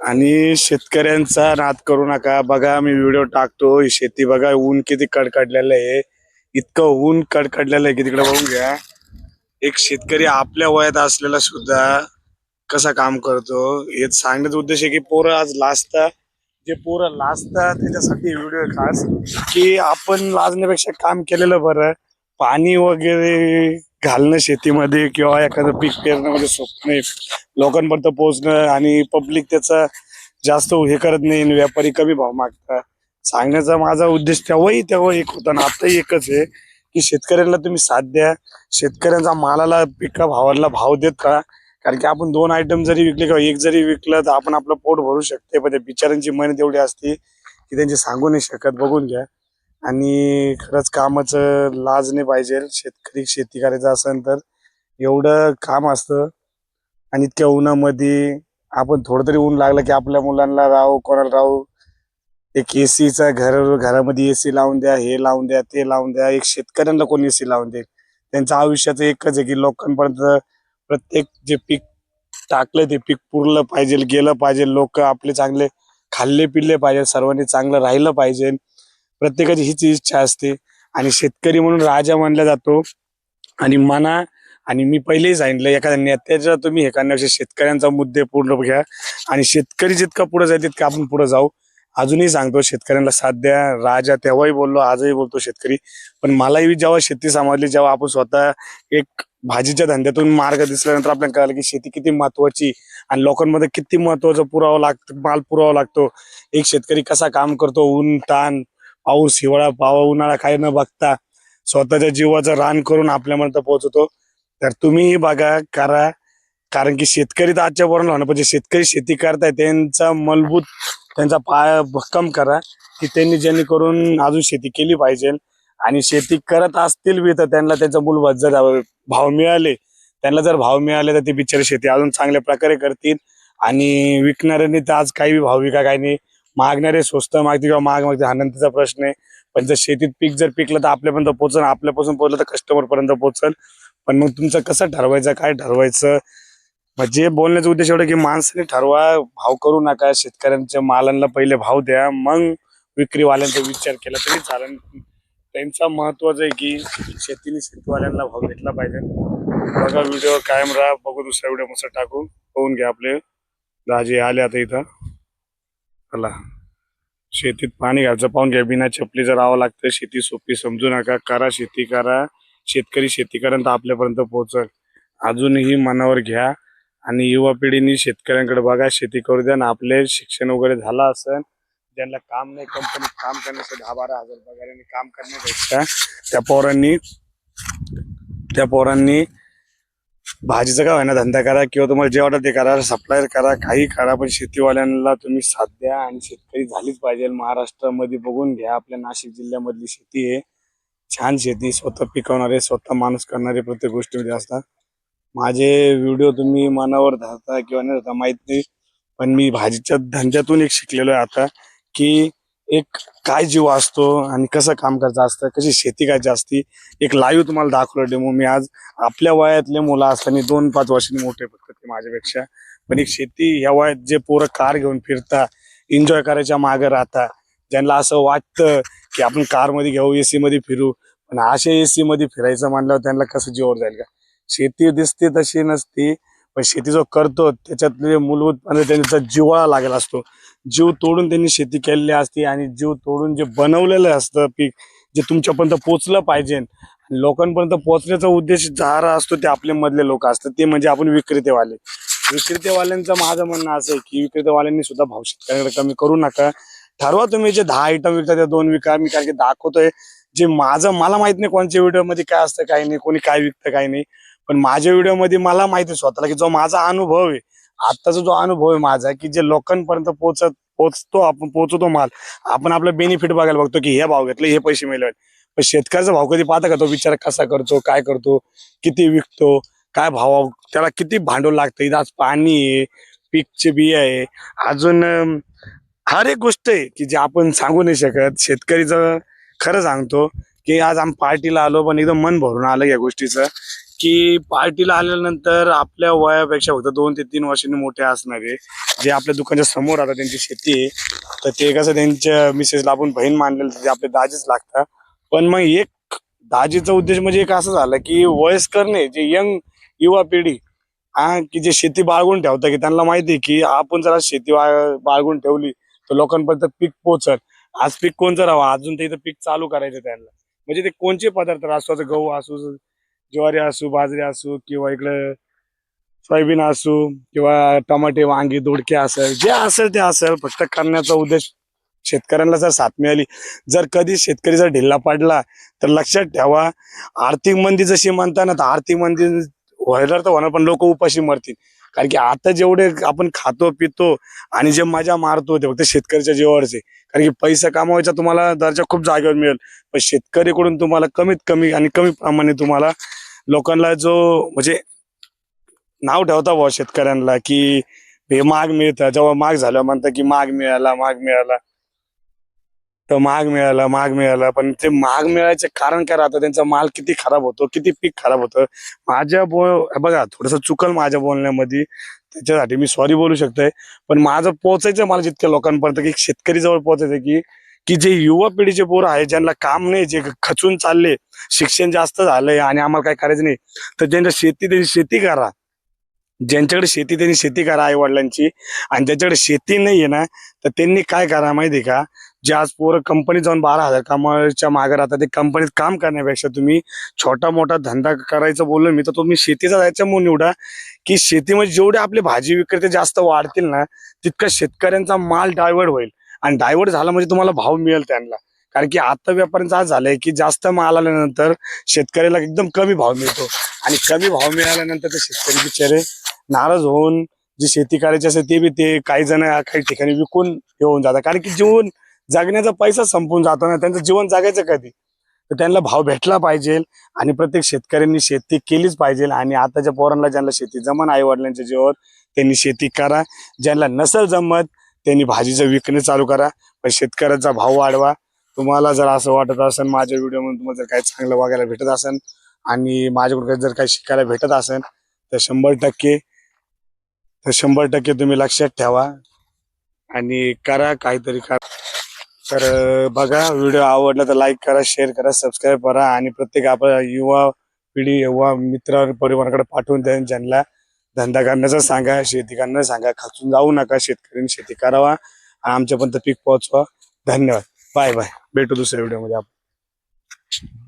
आणि शेतकऱ्यांचा नाद करू नका। बघा मी व्हिडिओ टाकतो, ही शेती बघा, ऊन किती कडकडलेलं आहे, इतकं ऊन कडकडलेलं आहे की तिकडे बघून घ्या। एक शेतकरी आपल्या वयात असलेला सुद्धा कसा काम करतो हेच सांगण्याचा उद्देश आहे की पोरं आज लाजतात, जे पोरं लाजतात त्याच्यासाठी व्हिडिओ खास की आपण लाजण्यापेक्षा काम केलेलं बरं। पाणी वगैरे घालणं शेतीमध्ये किंवा एखादं पीक पेरण्यामध्ये सोपं नाही, लोकांपर्यंत पोहोचणं, आणि पब्लिक त्याचा जास्त हे करत नाही, व्यापारी कमी भाव मागतात। सांगण्याचा माझा उद्देश तेव्हा एक होता ना आताही एकच आहे की शेतकऱ्यांना तुम्ही साथ द्या, शेतकऱ्यांचा मालाला पिका भावाला भाव देत राहा। कारण की आपण दोन आयटम जरी विकले किंवा एक जरी विकलं तर आपण आपलं पोट भरू शकते, पण त्या बिचाऱ्यांची मेहनत एवढी असते की त्यांची सांगू नाही शकत। बघून घ्या, आणि खरंच कामाचं लाज नाही पाहिजे। शेतकरी शेती करायचं असेल तर एवढं काम असतं, आणि इतक्या उन्हामध्ये आपण थोडं तरी ऊन लागलं की आपल्या मुलांना राहू कोणाला राहू, एक एसीचा घरामध्ये एसी लावून द्या, हे लावून द्या, ते लावून द्या। एक शेतकऱ्यांना कोण एसी लावून दे? त्यांचं आयुष्याचं एकच आहे की लोकांपर्यंत प्रत्येक जे पीक टाकलं ते पीक पुरलं पाहिजे, गेलं पाहिजे, लोक आपले चांगले खाल्ले पिल्ले पाहिजे, सर्वांनी चांगलं राहिलं पाहिजे, प्रत्येकाची हीच इच्छा असते। आणि शेतकरी म्हणून राजा मानला जातो। आणि म्हणा, आणि मी पहिलेही सांगितलं, एखाद्या नेत्याचा तुम्ही हे करण्यापेक्षा शेतकऱ्यांचा मुद्दे पूर्ण घ्या, आणि शेतकरी जितका पुढे जाईल तितका आपण पुढे जाऊ। अजूनही सांगतो शेतकऱ्यांना साथ द्या। राजा तेव्हाही बोललो, आजही बोलतो शेतकरी। पण मलाही जेव्हा शेती समजली, जेव्हा आपण स्वतः एक भाजीच्या धंद्यातून मार्ग दिसल्यानंतर आपल्याला कळलं की शेती किती महत्वाची, आणि लोकांमध्ये किती महत्वाचा पुरावा लागतो, माल पुरावा लागतो। एक शेतकरी कसा काम करतो, ऊन ताण, पाऊस, हिवाळा, उन्हाळा काही न बघता स्वतःच्या जीवाचं रान करून आपल्यापर्यंत पोहोचतो। तर तुम्हीही बघा, करा। कारण की शेतकरी तर आजच्या पोरांना होणं, पण जे शेतकरी शेती करताय त्यांचा मजबूत, त्यांचा पाय भक्कम करा की त्यांनी जेणेकरून अजून शेती केली पाहिजे। आणि शेती करत असतील बी तर त्यांना त्यांचा मूलभूत जर भाव मिळाले, त्यांना जर भाव मिळाले तर ते बिचारे शेती अजून चांगल्या प्रकारे करतील। आणि विकणाऱ्यांनी तर आज काही भाव विका, काही नाही, मागणारे स्वस्त मागतील किंवा महाग मागतील हा नंतरचा प्रश्न आहे। पण जर शेतीत पीक जर पिकलं तर आपल्यापर्यंत पोहोचल, आपल्यापासून पोहोचलं तर कस्टमर पर्यंत पोहोचल। पण मग तुमचं कसं ठरवायचं, काय ठरवायचं, म्हणजे बोलण्याचा उद्देश एवढा की माणसाने ठरवा, भाव करू नका, शेतकऱ्यांच्या मालांना पहिले भाव द्या, मग विक्रीवाल्यांचा विचार केला तरी चालेल। त्यांचा महत्वाचं आहे की शेतीने शेतवाल्यांना भाव घेतला पाहिजे। बघा व्हिडिओ कायम राहा, बघू दुसऱ्या व्हिडिओ मस्त टाकू, पाहून घ्या। आपले राजे आले आता इथं, चला शेतीत पाणी घ्यायचं पाहून घ्या। बिना चपलीचं राहावं लागतं, शेती सोपी समजू नका, करा शेती करा। शेतकरी शेती करा तर आपल्यापर्यंत पोहोचल, अजूनही मनावर घ्या। आणि युवा पिढीने शेतकऱ्यांकडे बघा, शेती करू द्या ना। आपले शिक्षण वगैरे झालं असेल, ज्यांना काम नाही, कंपनीत काम करण्यासाठी 10-12 हजार पगाराने काम करण्यापेक्षा त्या पोरांनी भाजीचा काय होईना धंदा करा, किंवा तुम्हाला जे वाटत ते करा, सप्लायर करा, काही करा, पण शेतीवाल्यांना तुम्ही साथ द्या। आणि शेतकरी झालीच पाहिजे। महाराष्ट्रामध्ये बघून घ्या, आपल्या नाशिक जिल्ह्यामधली शेती आहे छान शेती, स्वतः पिकवणारे, स्वतः माणूस करणारे प्रत्येक गोष्टीमध्ये असतात। माझे व्हिडिओ तुम्ही मनावर धरता किंवा नाही धरता माहित नाही, पण मी भाजीच्या धंद्यातून एक शिकलेलो आहे आता की एक काय जीव असतो आणि कसं काम करायचं असतं, कशी शेती करायची असती। एक लाईव्ह तुम्हाला दाखवलं डेमो मी आज। आपल्या वयातले मुलं असताना 2-5 वर्षांनी मोठे फक्त ते माझ्यापेक्षा, पण एक शेती ह्या वयात जे पोरं कार घेऊन फिरता, एन्जॉय करायच्या मागे राहता, ज्यांना असं वाटतं की आपण कारमध्ये घेऊ, एसी मध्ये फिरू, पण अशा एसी मध्ये फिरायचं म्हणल्यावर त्यांना कसं जीवावर जाईल का? शेती दिसते तशी नसती, पण शेती जो करतो त्याच्यातले मूलभूतपणे त्यांचा जिव्हाळा लागेला असतो। जीव तोडून त्यांनी शेती केलेली असते, आणि जीव तोडून जे बनवलेलं असतं पीक, जे तुमच्यापर्यंत पोहोचलं पाहिजे, लोकांपर्यंत पोहोचण्याचा उद्देश जहारा असतो, ते आपले मधले लोक असतात, ते म्हणजे आपण विक्रेतेवाले। विक्रेतेवाल्यांचं माझं म्हणणं असं आहे की विक्रेतेवाल्यांनी सुद्धा भाव शेतकऱ्याकडे कमी करू नका। ठरवा तुम्ही जे 10 आयटम विकता त्या 2 विका। मी कारण की दाखवतोय जे मला माहित नाही कोणत्या व्हिडिओ मध्ये काय असतं काय नाही, कोणी काय विकतं काय नाही, पण माझ्या व्हिडिओ मध्ये मला माहिती आहे स्वतःला की जो माझा अनुभव आहे, आत्ताचा जो अनुभव आहे माझा, की जे लोकांपर्यंत पोहोचतो माल, आपण आपलं बेनिफिट बघायला बघतो की हे भाव घेतले, हे पैसे मिळाले, पण शेतकऱ्याचा भाव कधी पाहता का? तो विचार कसा करतो, काय करतो, किती विकतो, काय भाव, त्याला किती भांडवल लागतं, इथं आज पाणी आहे, पीकचे बिया आहे, अजून हर एक गोष्ट आहे की जे आपण सांगू नाही शकत। शेतकरीचं खरं सांगतो की आज आम्ही पार्टीला आलो, पण एकदम मन भरून आलं या गोष्टीचं की पार्टीला आल्यानंतर आपल्या वयापेक्षा फक्त 2 ते 3 वर्षांनी मोठे असणारे जे आपल्या दुकानाच्या समोर आता त्यांची शेती आहे, तर ते कसं त्यांच्या मिसेसला आपण बहीण मानलेलं ते आपले दाजीच लागतात. पण मग एक दाजीचा उद्देश म्हणजे एक असं झालं की वयस्कर नाही, जे यंग युवा पिढी की जे शेती बाळगून ठेवतात, की त्यांना माहिती आहे की आपण जर आज शेती बाळगून ठेवली तर लोकांपर्यंत पीक पोहोचल. आज पीक कोणचं राहावं, अजून ते इथं पीक चालू करायचं त्यांना. म्हणजे ते कोणचे पदार्थ असू, आता गहू असू, ज्वारी असू, बाजरी असू, किंवा इकडं सोयाबीन असू, किंवा टमाटे, वांगी, दोडके असेल, जे असेल ते असेल, फक्त करण्याचा उद्देश शेतकऱ्यांना जर साथ मिळाली. जर कधी शेतकरी जर ढिल्ला पडला तर लक्षात ठेवा, आर्थिक मंदी जशी म्हणता ना, तर आर्थिक मंदी व्हायला तर होणार, पण लोक उपाशी मरतील. कारण की आता जेवढे आपण खातो पितो आणि जे मजा मारतो ते फक्त शेतकऱ्याच्या जीवावरचे. कारण की पैसा कमवायचा तुम्हाला दर्जा खूप जागेवर मिळेल, पण शेतकरीकडून तुम्हाला कमीत कमी आणि कमी प्रमाणे तुम्हाला लोकांना जो म्हणजे नाव ठेवता बुवा शेतकऱ्यांना, की हे महाग मिळतं. जेव्हा महाग झालं म्हणतं की महाग मिळाला, महाग मिळाला, तर महाग मिळाला, महाग मिळाला. पण ते महाग मिळायचे कारण काय राहतं, त्यांचा माल किती खराब होतो, किती पीक खराब होतं. बघा, थोडंसं चुकल माझ्या बोलण्यामध्ये, त्याच्यासाठी मी सॉरी बोलू शकतोय. पण माझं पोहोचायचं मला जितक्या लोकांपर्यंत, की शेतकरी जवळ पोहोचायचं, की की जे युवा पिढीचे पोरं आहे, ज्यांना काम नाही, जे खचून चालले, शिक्षण जास्त झालंय आणि आम्हाला काय करायचं नाही, तर त्यांच्या त्यांची शेती करा. ज्यांच्याकडे शेती त्यांनी शेती करा आई वडिलांची. आणि ज्यांच्याकडे शेती नाहीये ना, तर त्यांनी काय करा माहितीये का, जे आज पोरं कंपनीत जाऊन 12,000 कमावायच्या मागे राहतात, ते कंपनीत काम करण्यापेक्षा तुम्ही छोटा मोठा धंदा करायचं बोललो मी, तर तुम्ही शेतीचा त्याच्यामुळे निवडा, की शेतीमध्ये जेवढे आपले भाजी विक्रेते जास्त वाढतील ना, तितका शेतकऱ्यांचा माल डायव्हर्ट होईल. आणि डायव्हर्ट झाला म्हणजे तुम्हाला भाव मिळेल त्यांना. कारण की आता व्यापाऱ्यांचं आज झालंय, की जास्त माल आल्यानंतर शेतकऱ्याला एकदम कमी भाव मिळतो. आणि कमी भाव मिळाल्यानंतर ते शेतकरी बिचारे नाराज होऊन, जी शेती करायची असेल ते बी, ते काही जण काही ठिकाणी विकून येऊन जातात. कारण की जीवन जगण्याचा पैसा संपून जातो ना, त्यांचं जीवन जगायचं कधी. तर त्यांना भाव भेटला पाहिजे. आणि प्रत्येक शेतकऱ्यांनी शेती केलीच पाहिजे. आणि आताच्या पोरांना ज्यांना शेती जमन आई वडिलांच्या जीवावर, त्यांनी शेती करा. ज्यांना नसेल जमत त्यांनी भाजीचं विकणे चालू करा, पण शेतकऱ्याचा भाव वाढवा. तुम्हाला जर असं वाटत असेल, माझ्या व्हिडिओमध्ये तुम्हाला जर काही चांगलं बघायला भेटत असेल आणि माझ्याकडून जर काही शिकायला भेटत असेल, तर 100% तुम्ही लक्षात ठेवा आणि करा, काहीतरी करा. तर बघा, व्हिडिओ आवडला तर लाईक करा, शेअर करा, सबस्क्राईब करा. आणि प्रत्येक आपल्या युवा पिढी, युवा मित्र परिवाराकडे पाठवून द्या, ज्यांना धंदा करण्याचा सांगा, शेती करण्याचं सांगा. खचून जाऊ नका, शेतकऱ्यांनी शेती करावा आणि आमच्यापर्यंत पीक पोहोचवा. धन्यवाद. Bye bye. भेटू दुसऱ्या व्हिडिओमध्ये आपण.